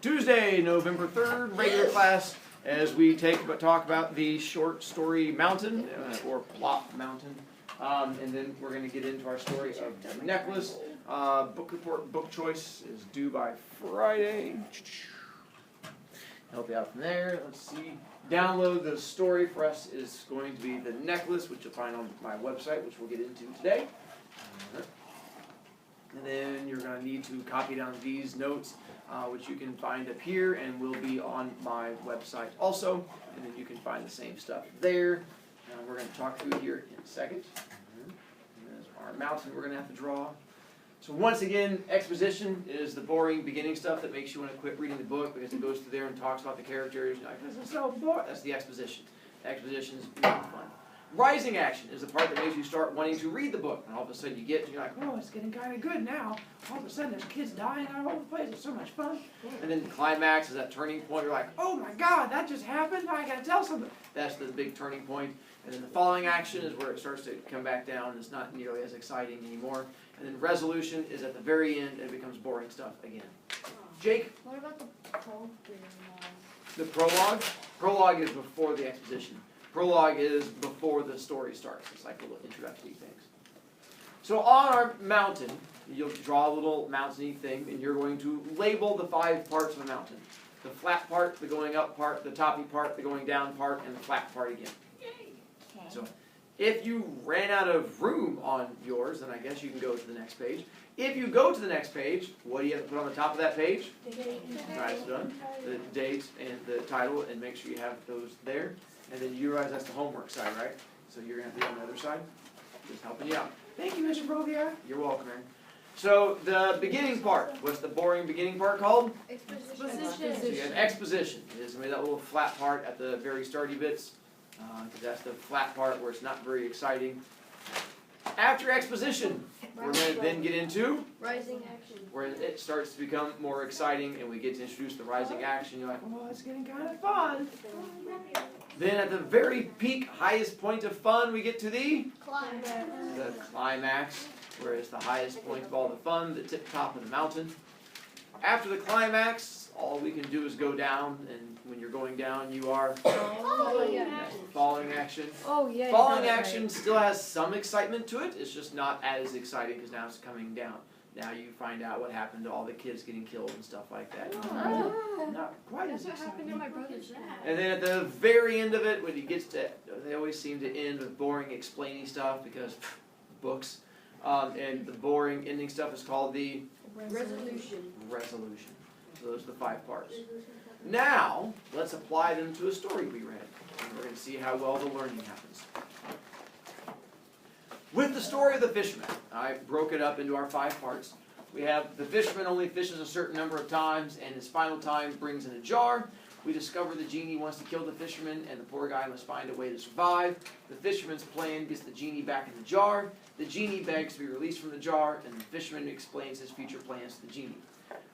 Tuesday, November 3rd, regular class, as we talk about the short story Mountain, or Plot Mountain. And then we're going to get into our story of the necklace. Book report, book choice is due by Friday. Help you out from there. Let's see. Download the story for us is going to be The Necklace, which you'll find on my website, which we'll get into today. And then you're going to need to copy down these notes, which you can find up here and will be on my website also. And then you can find the same stuff there. We're going to talk through here in a second. And there's our mountain we're going to have to draw. So once again, exposition is the boring beginning stuff that makes you want to quit reading the book because it goes through there and talks about the characters. You're like, this is so boring. That's the exposition. Exposition is really fun. Rising action is the part that makes you start wanting to read the book. And all of a sudden you're like, oh, it's getting kind of good now. All of a sudden there's kids dying all over the place. It's so much fun. And then the climax is that turning point. You're like, oh my God, that just happened. I got to tell somebody. That's the big turning point. And then the following action is where it starts to come back down. It's not nearly as exciting anymore. And then resolution is at the very end, and it becomes boring stuff again. Jake? What about the prologue? The prologue? Prologue is before the exposition. Prologue is before the story starts. It's like little introductory things. So on our mountain, you'll draw a little mountainy thing, and you're going to label the 5 parts of a mountain. The flat part, the going up part, the toppy part, the going down part, and the flat part again. Okay. So if you ran out of room on yours, then I guess you can go to the next page. If you go to the next page, what do you have to put on the top of that page? Alright, so done. The date and the title, and make sure you have those there. And then you realize that's the homework side, right? So you're going to have to be on the other side. Just helping you out. Thank you, Mr. Brovicast. You're welcome, man. So the beginning part, what's the boring beginning part called? Exposition. So you have exposition. It is going to be that little flat part at the very starty bits. Because that's the flat part where it's not very exciting. After exposition, we're going to then get into Rising action. where it starts to become more exciting and we get to introduce the rising action. You're like, oh, it's getting kind of fun. Then at the very peak, highest point of fun, we get to the climax, where it's the highest point of all the fun, the tip top of the mountain. After the climax, all we can do is go down, and when you're going down, you are falling action. Oh, yeah. Falling action still has some excitement to it. It's just not as exciting because now it's coming down. Now you find out what happened to all the kids getting killed and stuff like that. Not quite as exciting. happened to my brother's dad. And then at the very end of it, when he gets to, they always seem to end with boring explaining stuff because books. And the boring ending stuff is called the Resolution. So those are the 5 parts. Now, let's apply them to a story we read. And we're going to see how well the learning happens. With the story of the fisherman, I broke it up into our 5 parts. We have the fisherman only fishes a certain number of times, and his final time brings in a jar. We discover the genie wants to kill the fisherman, and the poor guy must find a way to survive. The fisherman's plan gets the genie back in the jar. The genie begs to be released from the jar, and the fisherman explains his future plans to the genie.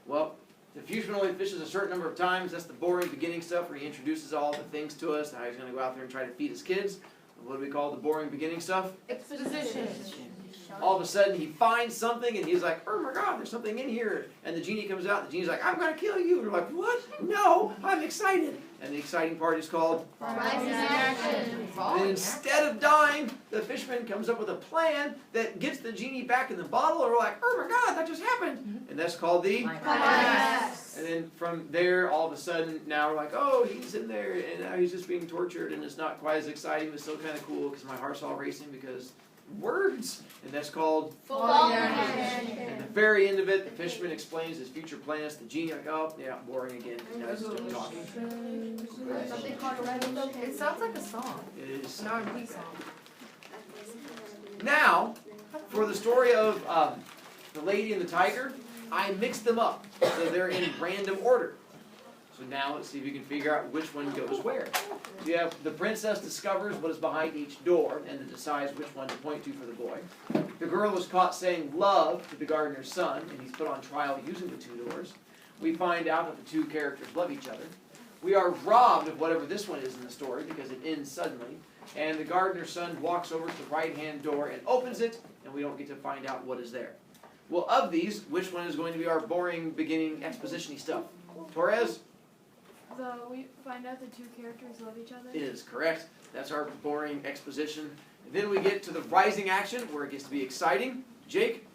Well, the fisherman only fishes a certain number of times. That's the boring beginning stuff where he introduces all the things to us, how he's going to go out there and try to feed his kids. What do we call the boring beginning stuff? Exposition. All of a sudden he finds something and he's like, oh my God, there's something in here. And the genie comes out and the genie's like, I'm going to kill you. And we're like, what? No, I'm excited. And the exciting part is called Rising action. And instead of dying, the fisherman comes up with a plan that gets the genie back in the bottle. And we're like, oh my God, that just happened. And that's called the Climax. And then from there, all of a sudden, now we're like, oh, he's in there and now he's just being tortured. And it's not quite as exciting, but still kind of cool because my heart's all racing because words. And that's called Falling At action. the very end of it, the fisherman explains his future plans. The genie like, oh, yeah, boring again. Now he's still talking. Something called a resolution. It sounds like a song. It is. An R&B song. Now, for the story of the lady and the tiger, I mixed them up. So they're in random order. So now let's see if you can figure out which one goes where. So you have the princess discovers what is behind each door and then decides which one to point to for the boy. The girl is caught saying love to the gardener's son, and he's put on trial using the 2 doors. We find out that the 2 characters love each other. We are robbed of whatever this one is in the story because it ends suddenly. And the gardener's son walks over to the right-hand door and opens it, and we don't get to find out what is there. Well, of these, which one is going to be our boring beginning exposition-y stuff? Torres? We find out the two characters love each other. Is correct. That's our boring exposition. And then we get to the rising action, where it gets to be exciting. Jake?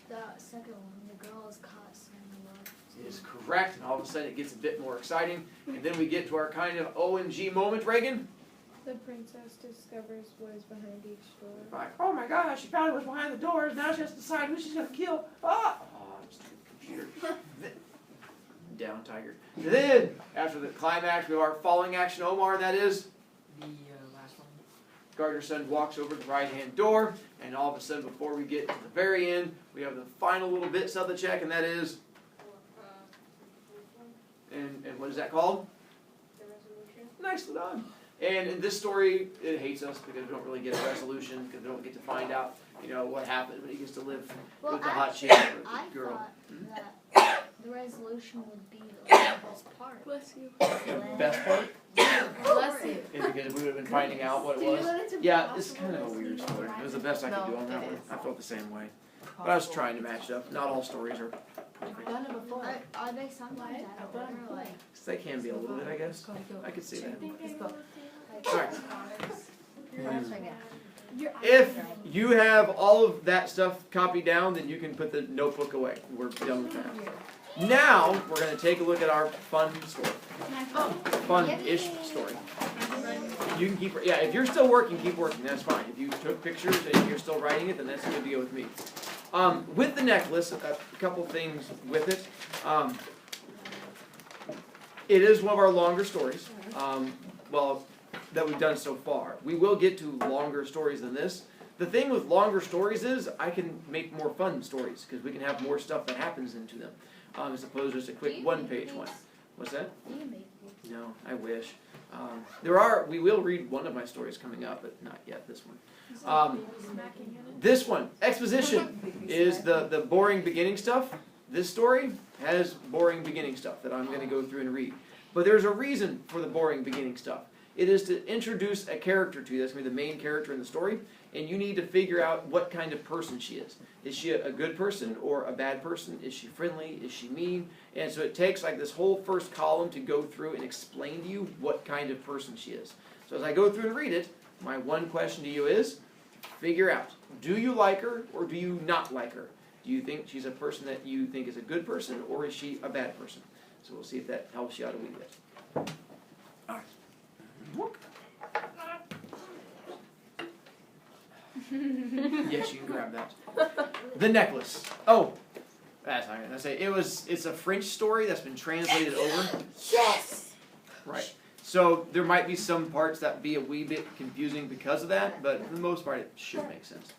The second one, the girl is caught saying love. Is correct, and all of a sudden it gets a bit more exciting. And then we get to our kind of OMG moment, Reagan. The princess discovers what is behind each door. Like, oh my gosh, she found what's behind the doors, now she has to decide who she's going to kill. Ah! Oh, it's the computer. Down, Tiger. Then, after the climax, we have our falling action, Omar, and that is? The last one. Gardner's son walks over to the right-hand door, and all of a sudden, before we get to the very end, we have the final little bits of the check, and that is? And what is that called? The resolution. Nicely done. And in this story, it hates us because we don't really get a resolution, because we don't get to find out, what happened, but he gets to live with the hot chick or I the girl. thought that the resolution would be the best part. Bless you. The best part Bless you. is because we would have been finding out what it was. Yeah, it's kind of a weird story. It was the best I could do on that one. I felt the same way. But I was trying to match it up. Not all stories are perfect. Done it before. Are they sometimes out of order? Like, They can be a little bit, I guess. I could see that. like Alright. like If you have all of that stuff copied down, then you can put the notebook away. We're done with that. Now, we're going to take a look at our fun story. Fun-ish story. You can keep, if you're still working, keep working, that's fine. If you took pictures and you're still writing it, then that's good to go with me. With the necklace, a couple things with it. It is one of our longer stories, that we've done so far. We will get to longer stories than this. The thing with longer stories is I can make more fun stories, because we can have more stuff that happens into them, as opposed to just a quick one-page one. What's that? No, I wish. We will read one of my stories coming up, but not yet this one. This one, exposition, is the boring beginning stuff. This story has boring beginning stuff that I'm going to go through and read. But there's a reason for the boring beginning stuff. It is to introduce a character to you. That's going to be the main character in the story, and you need to figure out what kind of person she is. Is she a good person or a bad person? Is she friendly? Is she mean? And so it takes like this whole first column to go through and explain to you what kind of person she is. So as I go through and read it, my one question to you is, figure out, do you like her or do you not like her? Do you think she's a person that you think is a good person, or is she a bad person? So we'll see if that helps you out a wee bit. All right. Yes, you can grab that. The necklace. Oh, that's not gonna say. It's a French story that's been translated over. Yes! Right. So there might be some parts that be a wee bit confusing because of that, but for the most part it should make sense.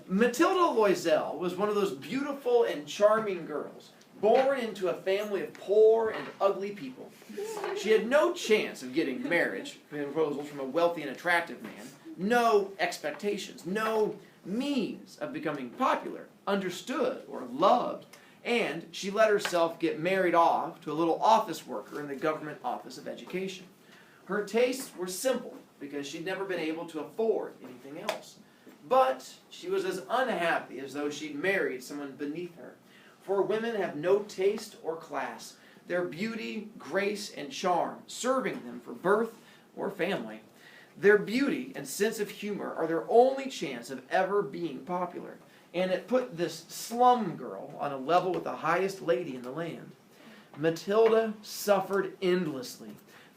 Matilda Loisel was one of those beautiful and charming girls, born into a family of poor and ugly people. She had no chance of getting marriage proposals from a wealthy and attractive man, no expectations, no means of becoming popular, understood, or loved, and she let herself get married off to a little office worker in the government office of education. Her tastes were simple because she'd never been able to afford anything else. But she was as unhappy as though she'd married someone beneath her. For women have no taste or class, their beauty, grace, and charm serving them for birth or family. Their beauty and sense of humor are their only chance of ever being popular, and it put this slum girl on a level with the highest lady in the land. Matilda suffered endlessly,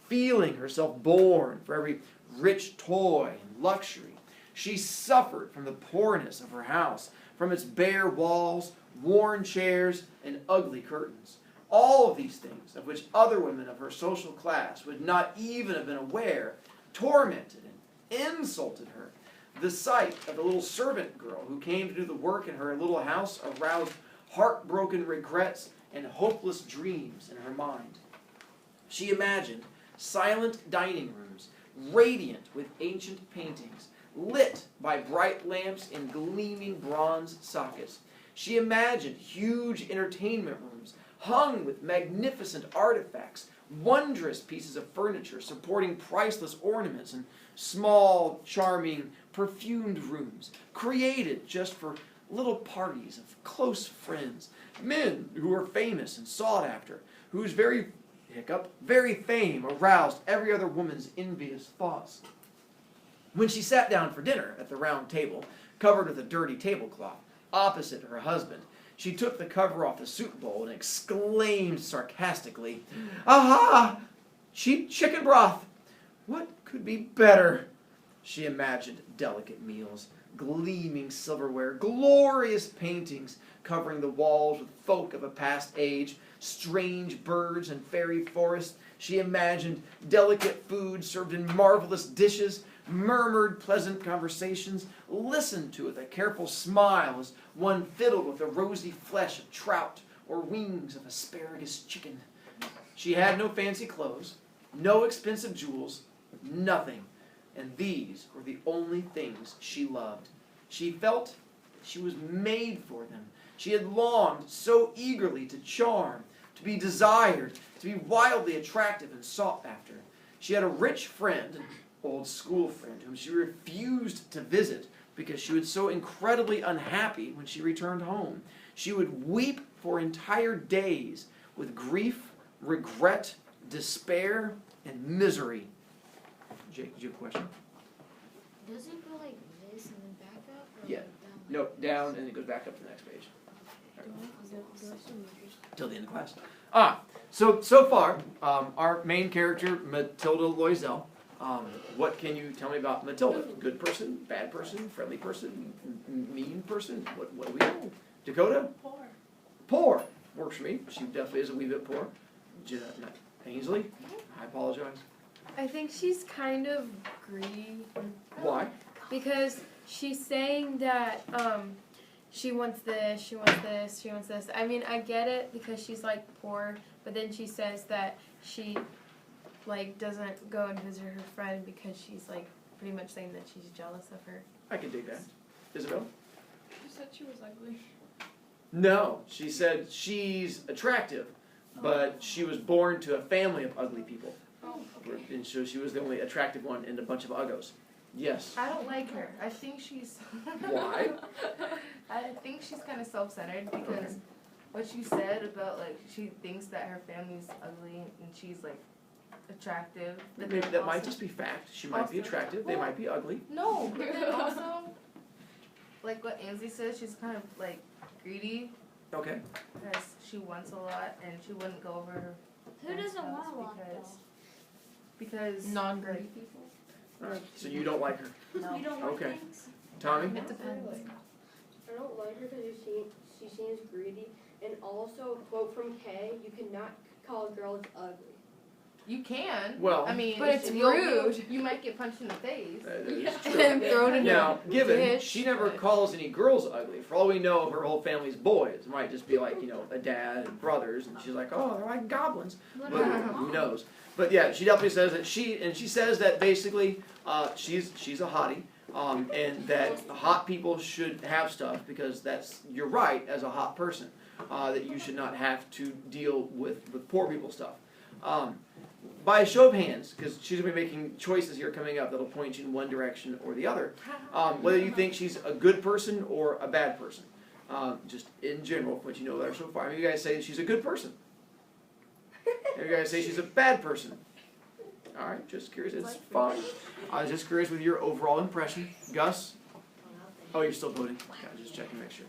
feeling herself born for every rich toy and luxury. She suffered from the poorness of her house, from its bare walls, worn chairs, and ugly curtains. All of these things, of which other women of her social class would not even have been aware, tormented and insulted her. The sight of the little servant girl who came to do the work in her little house aroused heartbroken regrets and hopeless dreams in her mind. She imagined silent dining rooms, radiant with ancient paintings, lit by bright lamps in gleaming bronze sockets. She imagined huge entertainment rooms hung with magnificent artifacts, wondrous pieces of furniture supporting priceless ornaments, and small, charming, perfumed rooms created just for little parties of close friends, men who were famous and sought after, whose very fame aroused every other woman's envious thoughts. When she sat down for dinner at the round table, covered with a dirty tablecloth, opposite her husband, she took the cover off the soup bowl and exclaimed sarcastically, "Aha! Cheap chicken broth! What could be better?" She imagined delicate meals, gleaming silverware, glorious paintings covering the walls with folk of a past age, strange birds and fairy forests. She imagined delicate food served in marvelous dishes, murmured pleasant conversations, listened to with a careful smile as one fiddled with the rosy flesh of trout or wings of asparagus chicken. She had no fancy clothes, no expensive jewels, nothing, and these were the only things she loved. She felt that she was made for them. She had longed so eagerly to charm, to be desired, to be wildly attractive and sought after. She had a rich friend, an old school friend, whom she refused to visit because she was so incredibly unhappy when she returned home. She would weep for entire days with grief, regret, despair, and misery. Jake, did you have a question? Does it go like this and then back up? Or Yeah. like down? No, down, and it goes back up to the next page. Till the end of class. So far, our main character, Matilda Loisel. What can you tell me about Matilda? Good person, bad person, friendly person, mean person? What do we know? Dakota? Poor. Poor. Works for me. She definitely is a wee bit poor. Ainsley? I apologize. I think she's kind of greedy Why? because she's saying that she wants this, she wants this, she wants this. I mean, I get it because she's like poor, but then she says that she like doesn't go and visit her friend because she's like pretty much saying that she's jealous of her. I can dig that. Isabel? She said she was ugly. No, she said she's attractive, but she was born to a family of ugly people. Oh, And so she was the only attractive one in a bunch of uggos. Yes. I don't like her. I think she's. Why? I think she's kind of self-centered because what she said about like she thinks that her family's ugly and she's like attractive. But Maybe then that might also- just be fact. She might be also- attractive. They might be ugly. No, but then also, like what Ansley says, she's kind of like greedy Okay. because she wants a lot and she wouldn't go over her. Who friend's doesn't want house a lot Because Non-greedy people. All right. So you don't like her. no. You don't like Okay. things? Tommy? It depends. I don't like her because she seems greedy. And also, quote from Kay, you cannot call a girl ugly. You can. Well- I mean, But it's you'll- rude. You might get punched in the face. That is true. And thrown in Now, a given dish. she never calls any girls ugly, for all we know, her whole family's boys. It might just be like, a dad and brothers, and she's like, oh, they're like goblins. What But about who mom? knows? But yeah, she definitely says that she says that basically she's a hottie, and that hot people should have stuff because you're right as a hot person, that you should not have to deal with poor people stuff. By a show of hands, because she's going to be making choices here coming up that'll point you in one direction or the other, whether you think she's a good person or a bad person. Just in general, what you know about her so far. Maybe you guys say she's a good person. Maybe you guys say she's a bad person. All right, just curious. It's fine. I was just curious with your overall impression. Gus? Oh, you're still voting. Okay, I was just checking to make sure.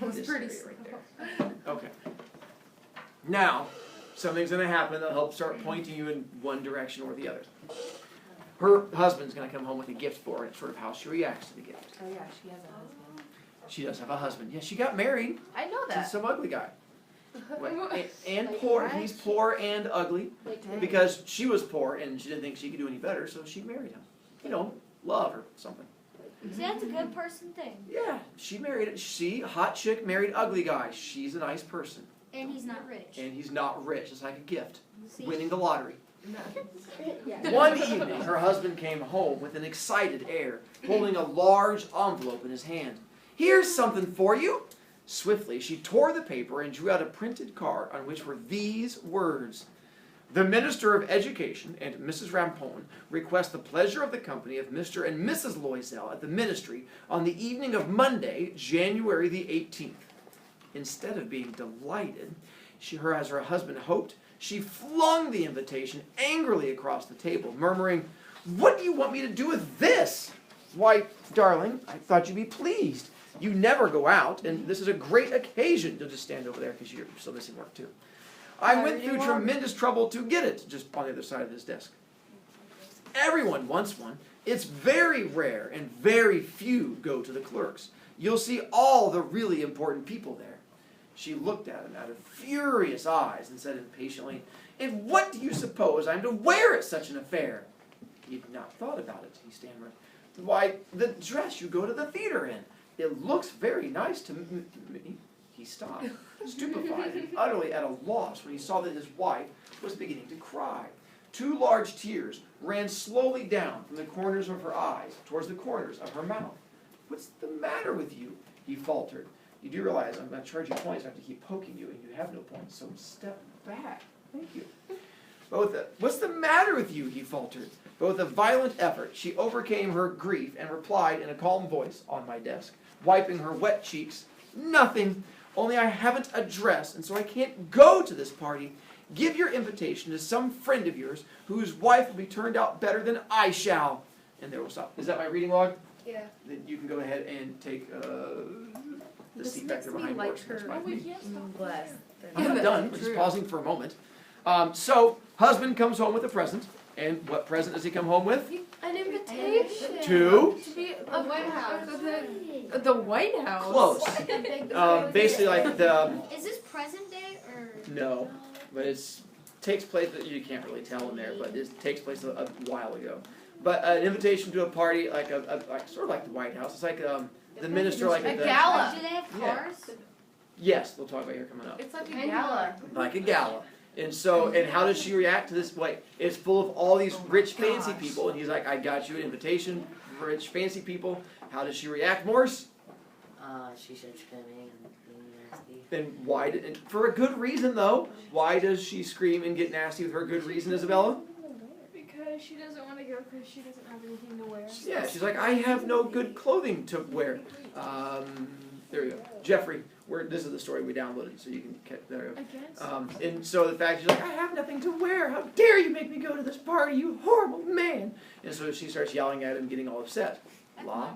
was This pretty area right there. Okay. Now, something's going to happen that'll help start pointing you in one direction or the other. Her husband's going to come home with a gift for her, and it's sort of how she reacts to the gift. Oh yeah, she has a husband. She does have a husband. Yeah, she got married I know to that. some ugly guy. And Like poor. what? He's poor and ugly Like, because she was poor and she didn't think she could do any better, so she married him. Love or something. See, that's a good person thing. Yeah, she married. Hot chick married ugly guy. She's a nice person, And he's not rich. and he's not rich. It's like a gift, See? winning the lottery. yeah. One evening, her husband came home with an excited air, holding a large envelope in his hand. "Here's something for you." Swiftly, she tore the paper and drew out a printed card on which were these words: The Minister of Education and Mrs. Rampone request the pleasure of the company of Mr. and Mrs. Loisel at the ministry on the evening of Monday, January the 18th. Instead of being delighted, as her husband hoped, she flung the invitation angrily across the table, murmuring, "What do you want me to do with this?" "Why, darling, I thought you'd be pleased. You never go out, and this is a great occasion." You'll just stand over there because you're still missing work too. "I went through tremendous trouble to get it," just on the other side of his desk. "Everyone wants one. It's very rare, and very few go to the clerks. You'll see all the really important people there." She looked at him out of furious eyes and said impatiently, "And what do you suppose I'm to wear at such an affair?" He had not thought about it, he stammered. "Why, the dress you go to the theater in. It looks very nice to me." He stopped, stupefied and utterly at a loss when he saw that his wife was beginning to cry. 2 large tears ran slowly down from the corners of her eyes towards the corners of her mouth. "What's the matter with you?" he faltered. "You do realize I'm going to charge you points. I have to keep poking you, and you have no points, so step back." "Thank you." "What's the matter with you?" he faltered. But with a violent effort, she overcame her grief and replied in a calm voice on my desk, wiping her wet cheeks, "Nothing. Only I haven't a dress, and so I can't go to this party. Give your invitation to some friend of yours whose wife will be turned out better than I shall." And there we'll stop. Is that my reading log? Yeah. Then you can go ahead and take the seat back there behind yours. That's fine. Oh, we can't stop Bless. there. I'm not done. We're just pausing for a moment. So, husband comes home with a present. And what present does he come home with? An invitation. To? To be The White House. the White House. Close. Basically like the... Is this present day or? No. But it takes place, you can't really tell in there, but it takes place a while ago. But an invitation to a party, like sort of like the White House. It's like the minister, like A the... gala. Do they have Yeah. cars? Yes, we'll talk about here coming up. It's like a gala. Like a gala. And so, and how does she react to this? Like, it's full of all these rich, fancy people, and he's like, "I got you an invitation for rich, fancy people." How does she react, Morse? She starts screaming and being nasty. And why did, and for a good reason though, why does she scream and get nasty with her good reason, Isabella? Because she doesn't want to go because she doesn't have anything to wear. Yeah, she's like, "I have no good clothing to wear." There we go. Jeffrey, this is the story we downloaded, so you can catch there. I guess. And so the fact she's like, "I have nothing to wear. How dare you make me go to this party, you horrible man!" And so she starts yelling at him, getting all upset. La?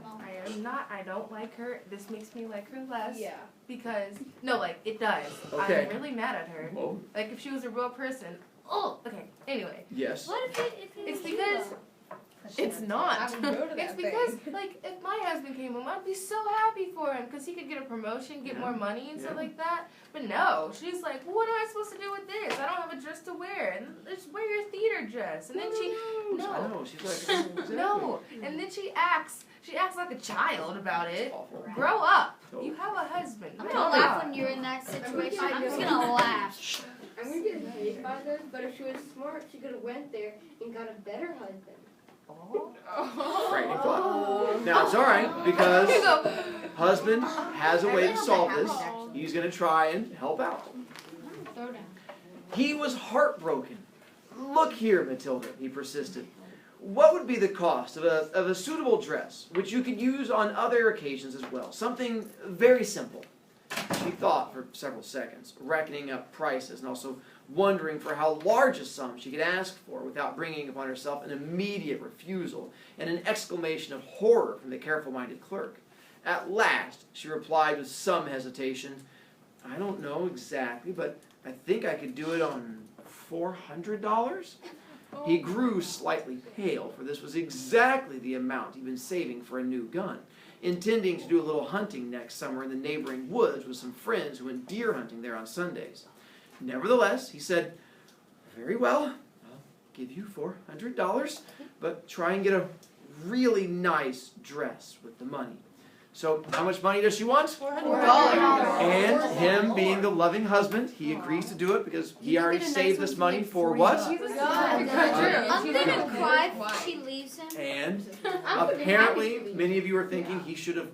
I don't like her. This makes me like her less. Yeah. Because, no, like, it does. Okay. I'm really mad at her. Whoa. Like, if she was a real person. Oh, okay. Anyway. Yes. What if it It's was because it's not. I would go to that It's because, like, if my husband came home, I'd be so happy for him because he could get a promotion, get more money and stuff like that. But no, she's like, well, what am I supposed to do with this? I don't have a dress to wear. And just wear your theater dress. And then she, I know. She's like, exactly. no. And then she acts like a child about it. Awful. Grow up. Oh. You have a husband. I'm Grow gonna laugh up. when you're in that situation. I I'm just know. gonna laugh. I'm gonna get hated by this, but if she was smart, she could have went there and got a better husband. Frightening thought. Now it's all right because husband has a way to solve this. He's going to try and help out. Throw down. He was heartbroken. "Look here, Matilda," he persisted. "What would be the cost of a suitable dress, which you could use on other occasions as well? Something very simple." She thought for several seconds, reckoning up prices and also wondering for how large a sum she could ask for without bringing upon herself an immediate refusal and an exclamation of horror from the careful-minded clerk. At last, she replied with some hesitation, "I don't know exactly, but I think I could do it on $400? He grew slightly pale, for this was exactly the amount he'd been saving for a new gun, intending to do a little hunting next summer in the neighboring woods with some friends who went deer hunting there on Sundays. Nevertheless, he said, "Very well, I'll give you $400, but try and get a really nice dress with the money." So, how much money does she want? $400. And him being the loving husband, he agrees to do it because he already saved this money for what? I'm gonna cry if she leaves him. And apparently, many of you are thinking he should have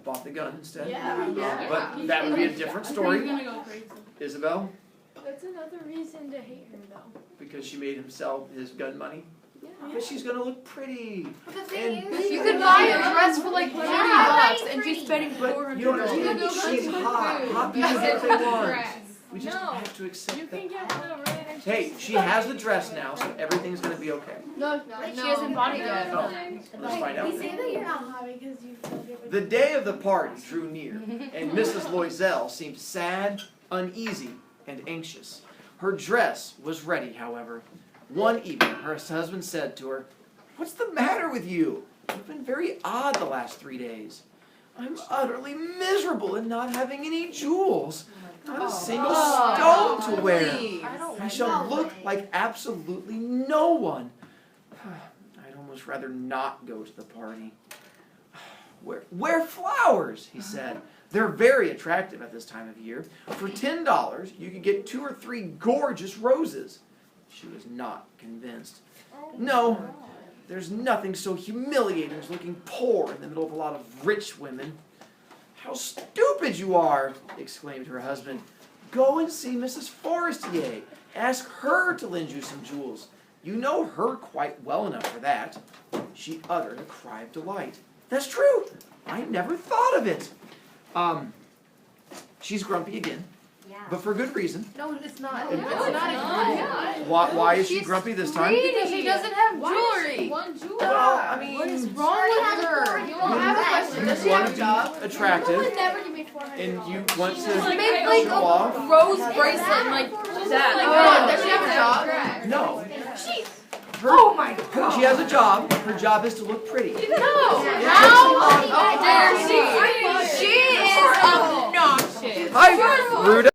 bought the gun instead. Yeah. But that would be a different story. You're gonna go crazy. Isabel? That's another reason to hate her, though. Because she made him sell his gun money? Yeah. But she's gonna look pretty. But the thing And- is, You could buy a dress for like $30 and she's spending But $400. you don't understand, she's hot. Hot people get what they want. We just No. have to accept You that. can get the really nice Hey, dress. she has the dress now, so everything's gonna be okay. No, she hasn't bought it yet. Oh, let's find out. You say that you're not hot because you feel different. The day of the party drew near, and Mrs. Loisel seemed sad, uneasy, and anxious. Her dress was ready, however. One evening, her husband said to her, "What's the matter with you? You've been very odd the last 3 days. I'm utterly miserable in not having any jewels. Not a single stone to wear. I shall look like absolutely no one. I'd almost rather not go to the party." Wear flowers, he said. They're very attractive at this time of year. For $10, you could get 2 or 3 gorgeous roses. She was not convinced. No, there's nothing so humiliating as looking poor in the middle of a lot of rich women. "How stupid you are!" exclaimed her husband. "Go and see Mrs. Forestier. Ask her to lend you some jewels. You know her quite well enough for that." She uttered a cry of delight. "That's true! I never thought of it." She's grumpy again, but for good reason. no, it's not. And- It's not. Why is she grumpy this time? Because she doesn't have jewelry. One jewel. Well, I mean, What is wrong with her? I have a question. Does she you have want a to job? be attractive, Never give me $400. and you want to She made like show off. a rose bracelet and like that. Oh, does she have a job? No. Her, Oh my god. She has a job. Her job is to look pretty. No. How dare she? She is obnoxious. Hi, Ruda.